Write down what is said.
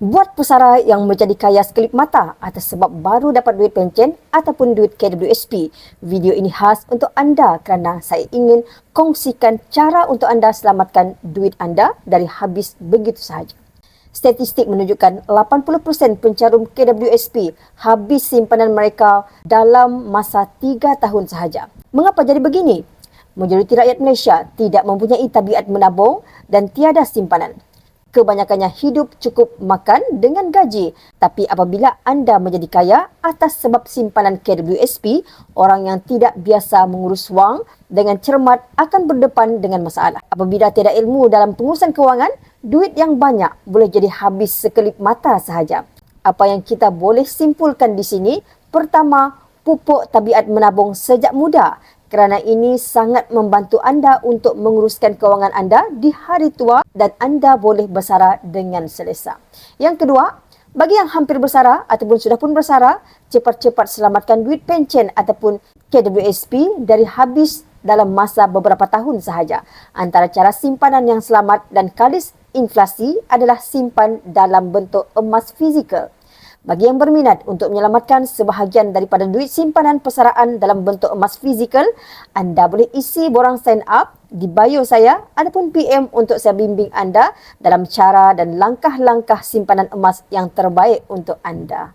Buat pusara yang menjadi kaya sekelip mata atas sebab baru dapat duit pencen ataupun duit KWSP. Video ini khas untuk anda kerana saya ingin kongsikan cara untuk anda selamatkan duit anda dari habis begitu sahaja. Statistik menunjukkan 80% pencarum KWSP habis simpanan mereka dalam masa 3 tahun sahaja. Mengapa jadi begini? Majoriti rakyat Malaysia tidak mempunyai tabiat menabung dan tiada simpanan. Kebanyakannya hidup cukup makan dengan gaji. Tapi apabila anda menjadi kaya atas sebab simpanan KWSP, orang yang tidak biasa mengurus wang dengan cermat akan berdepan dengan masalah. Apabila tiada ilmu dalam pengurusan kewangan, duit yang banyak boleh jadi habis sekelip mata sahaja. Apa yang kita boleh simpulkan di sini, pertama, pupuk tabiat menabung sejak muda. Kerana ini sangat membantu anda untuk menguruskan kewangan anda di hari tua dan anda boleh bersara dengan selesa. Yang kedua, bagi yang hampir bersara ataupun sudah pun bersara, cepat-cepat selamatkan duit pencen ataupun KWSP dari habis dalam masa beberapa tahun sahaja. Antara cara simpanan yang selamat dan kalis inflasi adalah simpan dalam bentuk emas fizikal. Bagi yang berminat untuk menyelamatkan sebahagian daripada duit simpanan persaraan dalam bentuk emas fizikal, anda boleh isi borang sign up di bio saya ataupun PM untuk saya bimbing anda dalam cara dan langkah-langkah simpanan emas yang terbaik untuk anda.